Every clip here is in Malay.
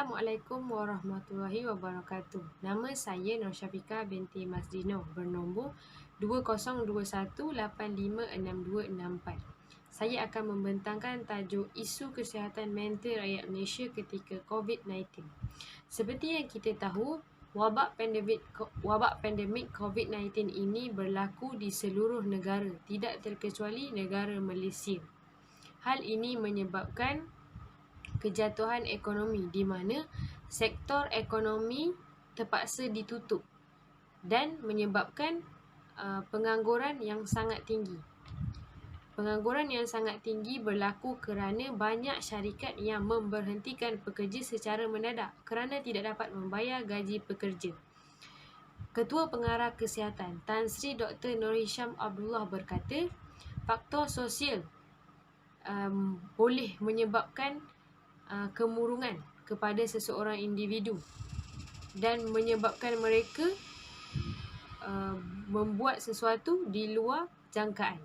Assalamualaikum warahmatullahi wabarakatuh. Nama saya Nur Syafiqah binti Masdino, bernombor 2021856264. Saya akan membentangkan tajuk isu kesihatan mental rakyat Malaysia ketika COVID-19. Seperti yang kita tahu, wabak pandemik COVID-19 ini berlaku di seluruh negara, tidak terkecuali negara Malaysia. Hal ini menyebabkan kejatuhan ekonomi di mana sektor ekonomi terpaksa ditutup dan menyebabkan pengangguran yang sangat tinggi. Pengangguran yang sangat tinggi berlaku kerana banyak syarikat yang memberhentikan pekerja secara mendadak kerana tidak dapat membayar gaji pekerja. Ketua Pengarah Kesihatan Tan Sri Dr. Nur Hisham Abdullah berkata, faktor sosial boleh menyebabkan kemurungan kepada seseorang individu dan menyebabkan mereka membuat sesuatu di luar jangkaan.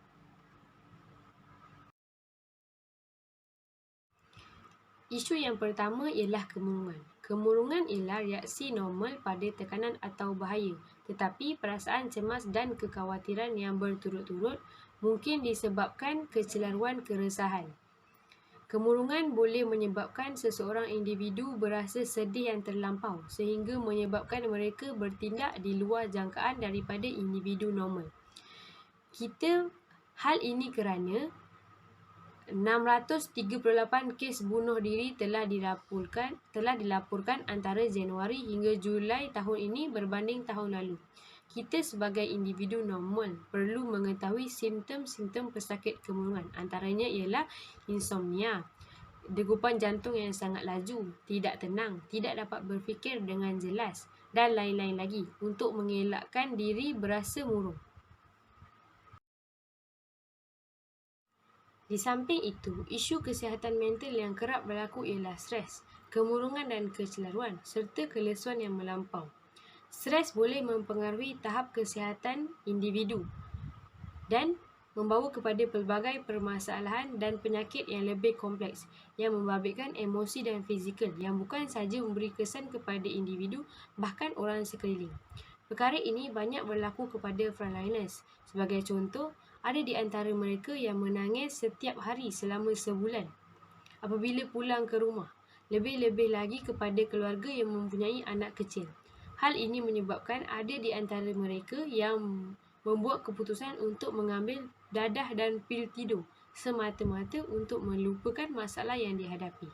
Isu yang pertama ialah kemurungan. Kemurungan ialah reaksi normal pada tekanan atau bahaya, tetapi perasaan cemas dan kekhawatiran yang berturut-turut mungkin disebabkan kecelaruan keresahan. Kemurungan boleh menyebabkan seseorang individu berasa sedih yang terlampau sehingga menyebabkan mereka bertindak di luar jangkaan daripada individu normal. Hal ini kerana 638 kes bunuh diri telah dilaporkan antara Januari hingga Julai tahun ini berbanding tahun lalu. Kita sebagai individu normal perlu mengetahui simptom-simptom pesakit kemurungan. Antaranya ialah insomnia, degupan jantung yang sangat laju, tidak tenang, tidak dapat berfikir dengan jelas dan lain-lain lagi untuk mengelakkan diri berasa murung. Di samping itu, isu kesihatan mental yang kerap berlaku ialah stres, kemurungan dan kecelaruan serta kelesuan yang melampau. Stres boleh mempengaruhi tahap kesihatan individu dan membawa kepada pelbagai permasalahan dan penyakit yang lebih kompleks yang membabitkan emosi dan fizikal yang bukan sahaja memberi kesan kepada individu, bahkan orang sekeliling. Perkara ini banyak berlaku kepada frontliners. Sebagai contoh, ada di antara mereka yang menangis setiap hari selama sebulan apabila pulang ke rumah. Lebih-lebih lagi kepada keluarga yang mempunyai anak kecil. Hal ini menyebabkan ada di antara mereka yang membuat keputusan untuk mengambil dadah dan pil tidur semata-mata untuk melupakan masalah yang dihadapi.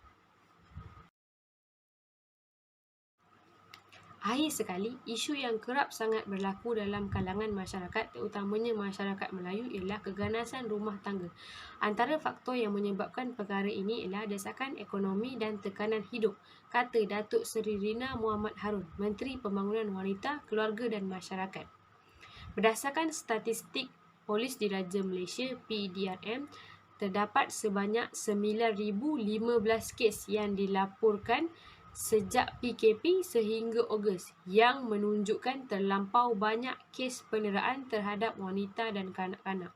Akhir sekali, isu yang kerap sangat berlaku dalam kalangan masyarakat, terutamanya masyarakat Melayu, ialah keganasan rumah tangga. Antara faktor yang menyebabkan perkara ini ialah desakan ekonomi dan tekanan hidup, kata Datuk Seri Rina Muhammad Harun, Menteri Pembangunan Wanita, Keluarga dan Masyarakat. Berdasarkan statistik Polis Diraja Malaysia (PDRM), terdapat sebanyak 9,015 kes yang dilaporkan sejak PKP sehingga Ogos yang menunjukkan terlampau banyak kes penderaan terhadap wanita dan kanak-kanak.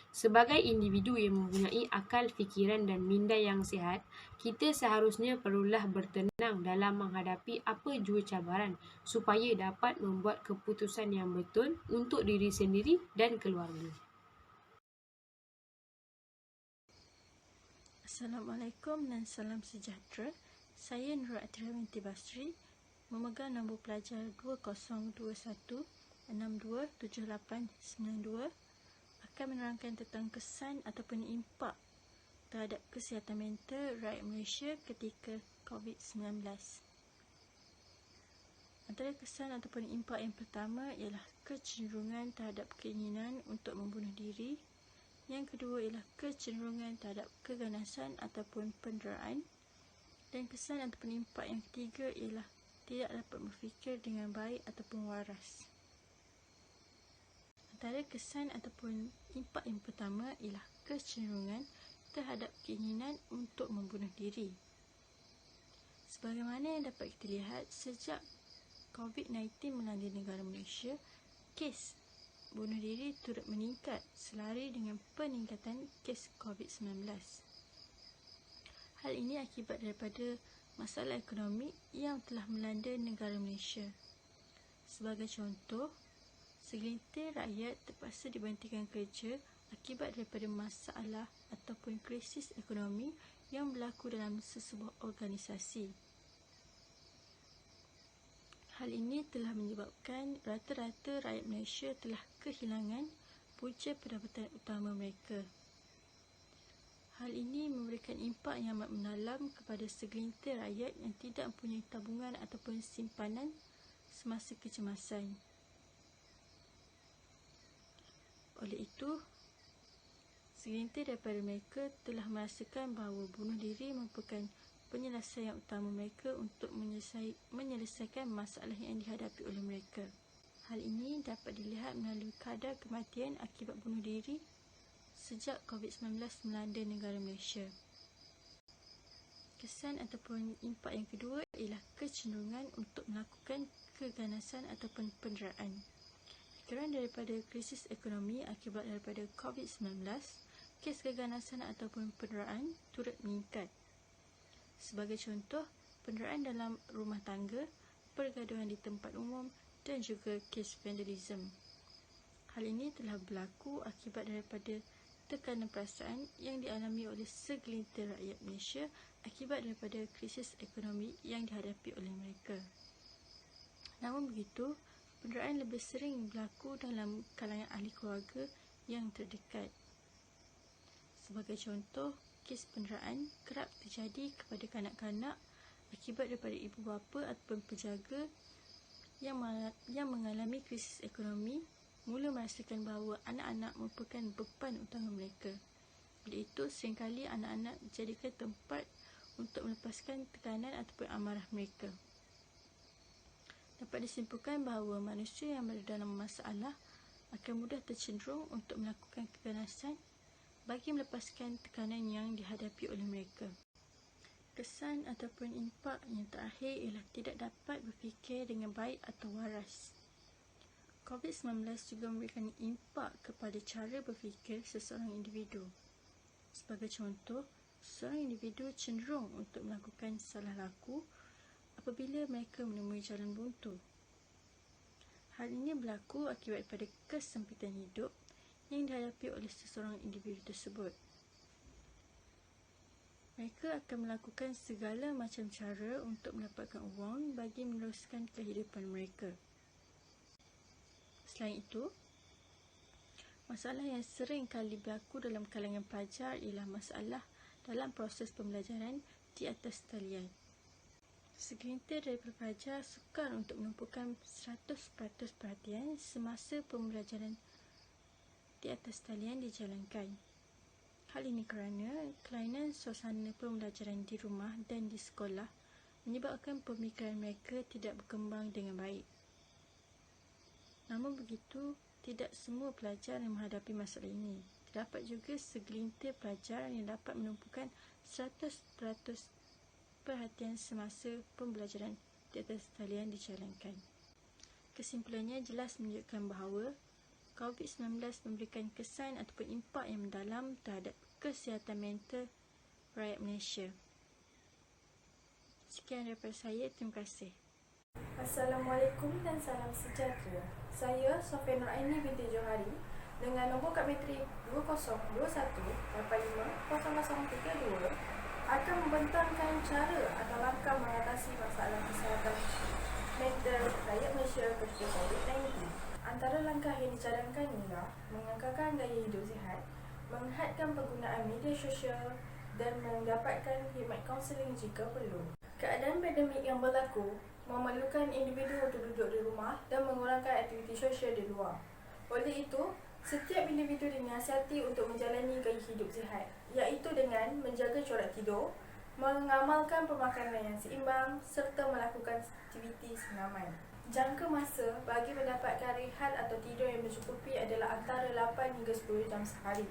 Sebagai individu yang mempunyai akal fikiran dan minda yang sihat, kita seharusnya perlulah bertenang dalam menghadapi apa jua cabaran supaya dapat membuat keputusan yang betul untuk diri sendiri dan keluarga. Assalamualaikum dan salam sejahtera. Saya Nur Atira binti Basri, memegang nombor pelajar 2021627892, akan menerangkan tentang kesan ataupun impak terhadap kesihatan mental rakyat Malaysia ketika COVID-19. Antara kesan ataupun impak yang pertama ialah kecenderungan terhadap keinginan untuk membunuh diri. Yang kedua ialah kecenderungan terhadap keganasan ataupun penderaan. Dan kesan ataupun impak yang ketiga ialah tidak dapat berfikir dengan baik ataupun waras. Antara kesan ataupun impak yang pertama ialah kecenderungan terhadap keinginan untuk membunuh diri. Sebagaimana yang dapat kita lihat, sejak COVID-19 melanda negara Malaysia, kes bunuh diri turut meningkat selari dengan peningkatan kes COVID-19. Hal ini akibat daripada masalah ekonomi yang telah melanda negara Malaysia. Sebagai contoh, segelintir rakyat terpaksa diberhentikan kerja akibat daripada masalah ataupun krisis ekonomi yang berlaku dalam sesebuah organisasi. Hal ini telah menyebabkan rata-rata rakyat Malaysia telah kehilangan punca pendapatan utama mereka. Hal ini memberikan impak yang amat mendalam kepada segelintir rakyat yang tidak mempunyai tabungan ataupun simpanan semasa kecemasan. Oleh itu, segelintir daripada mereka telah merasakan bahawa bunuh diri merupakan penyelesaian utama mereka untuk menyelesaikan masalah yang dihadapi oleh mereka. Hal ini dapat dilihat melalui kadar kematian akibat bunuh diri sejak COVID-19 melanda negara Malaysia. Kesan ataupun impak yang kedua ialah kecenderungan untuk melakukan keganasan ataupun penderaan. Kerana daripada krisis ekonomi akibat daripada COVID-19, kes keganasan ataupun penderaan turut meningkat. Sebagai contoh, penderaan dalam rumah tangga, pergaduhan di tempat umum dan juga kes vandalism. Hal ini telah berlaku akibat daripada tekanan perasaan yang dialami oleh segelintir rakyat Malaysia akibat daripada krisis ekonomi yang dihadapi oleh mereka. Namun begitu, penderaan lebih sering berlaku dalam kalangan ahli keluarga yang terdekat. Sebagai contoh, kes penderaan kerap terjadi kepada kanak-kanak akibat daripada ibu bapa ataupun penjaga yang mengalami krisis ekonomi mula merasakan bahawa anak-anak merupakan beban utama mereka. Oleh itu, seringkali anak-anak dijadikan tempat untuk melepaskan tekanan ataupun amarah mereka. Dapat disimpulkan bahawa manusia yang berada dalam masalah akan mudah tercenderung untuk melakukan keganasan bagi melepaskan tekanan yang dihadapi oleh mereka. Kesan ataupun impak yang terakhir ialah tidak dapat berfikir dengan baik atau waras. COVID-19 juga memberikan impak kepada cara berfikir seseorang individu. Sebagai contoh, seseorang individu cenderung untuk melakukan salah laku apabila mereka menemui jalan buntu. Hal ini berlaku akibat pada kesempitan hidup yang dihadapi oleh seseorang individu tersebut. Mereka akan melakukan segala macam cara untuk mendapatkan wang bagi meneruskan kehidupan mereka. Selain itu, masalah yang sering kali berlaku dalam kalangan pelajar ialah masalah dalam proses pembelajaran di atas talian. Segelintir daripada pelajar sukar untuk menumpukan 100% perhatian semasa pembelajaran di atas talian dijalankan. Hal ini kerana kelainan suasana pembelajaran di rumah dan di sekolah menyebabkan pemikiran mereka tidak berkembang dengan baik. Namun begitu, tidak semua pelajar yang menghadapi masalah ini. Terdapat juga segelintir pelajar yang dapat menumpukan 100% perhatian semasa pembelajaran di atas talian dijalankan. Kesimpulannya jelas menunjukkan bahawa COVID-19 memberikan kesan ataupun impak yang mendalam terhadap kesihatan mental rakyat Malaysia. Sekian daripada saya, terima kasih. Assalamualaikum dan salam sejahtera. Saya Sofia Nur Aini binti Johari dengan nombor kad matrik 2021-85-0032 akan membentangkan cara atau langkah mengatasi masalah kesihatan mental rakyat Malaysia ketika COVID-19. Antara langkah yang dicadangkan ialah mengekalkan gaya hidup sihat, menghadkan penggunaan media sosial dan mendapatkan khidmat kaunseling jika perlu. Keadaan pandemik yang berlaku memerlukan individu untuk duduk di rumah dan mengurangkan aktiviti sosial di luar. Oleh itu, setiap individu dinasihati untuk menjalani gaya hidup sihat, iaitu dengan menjaga corak tidur, mengamalkan pemakanan yang seimbang serta melakukan aktiviti senaman. Jangka masa bagi mendapatkan rehat atau tidur yang mencukupi adalah antara 8 hingga 10 jam sehari.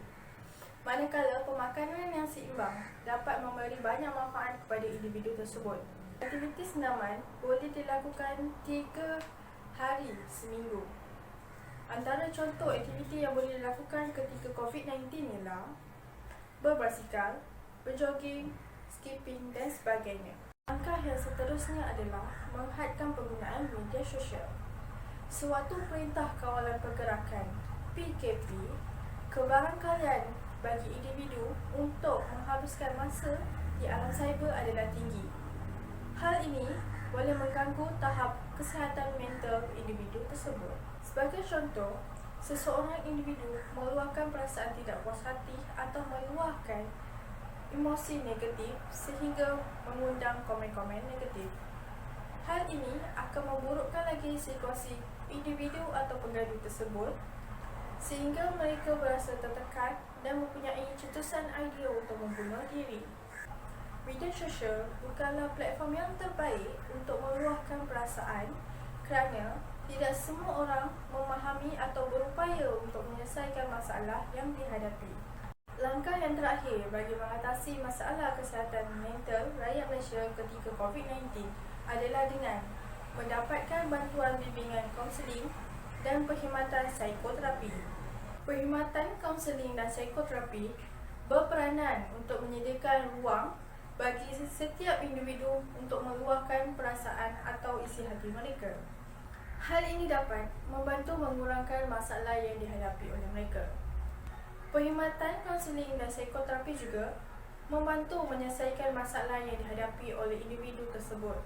Manakala pemakanan yang seimbang dapat memberi banyak manfaat kepada individu tersebut. Aktiviti senaman boleh dilakukan 3 hari seminggu. Antara contoh aktiviti yang boleh dilakukan ketika COVID-19 ialah berbasikal, berjogging, skipping dan sebagainya. Langkah yang seterusnya adalah menghadkan penggunaan media sosial. Sewaktu Perintah Kawalan Pergerakan PKP, kebarangkalian bagi individu untuk menghabiskan masa di alam cyber adalah tinggi. Hal ini boleh mengganggu tahap kesihatan mental individu tersebut. Sebagai contoh, seseorang individu meluahkan perasaan tidak puas hati atau meluahkan emosi negatif sehingga mengundang komen-komen negatif. Hal ini akan memburukkan lagi situasi individu atau penggaduh tersebut sehingga mereka berasa tertekan dan mempunyai cetusan idea untuk membunuh diri. Media sosial bukanlah platform yang terbaik untuk meluahkan perasaan kerana tidak semua orang memahami atau berupaya untuk menyelesaikan masalah yang dihadapi. Langkah yang terakhir bagi mengatasi masalah kesihatan mental rakyat Malaysia ketika COVID-19 adalah dengan mendapatkan bantuan bimbingan kaunseling dan perkhidmatan psikoterapi. Perkhidmatan kaunseling dan psikoterapi berperanan untuk menyediakan ruang bagi setiap individu untuk meluahkan perasaan atau isi hati mereka. Hal ini dapat membantu mengurangkan masalah yang dihadapi oleh mereka. Perkhidmatan kaunseling dan psikoterapi juga membantu menyelesaikan masalah yang dihadapi oleh individu tersebut.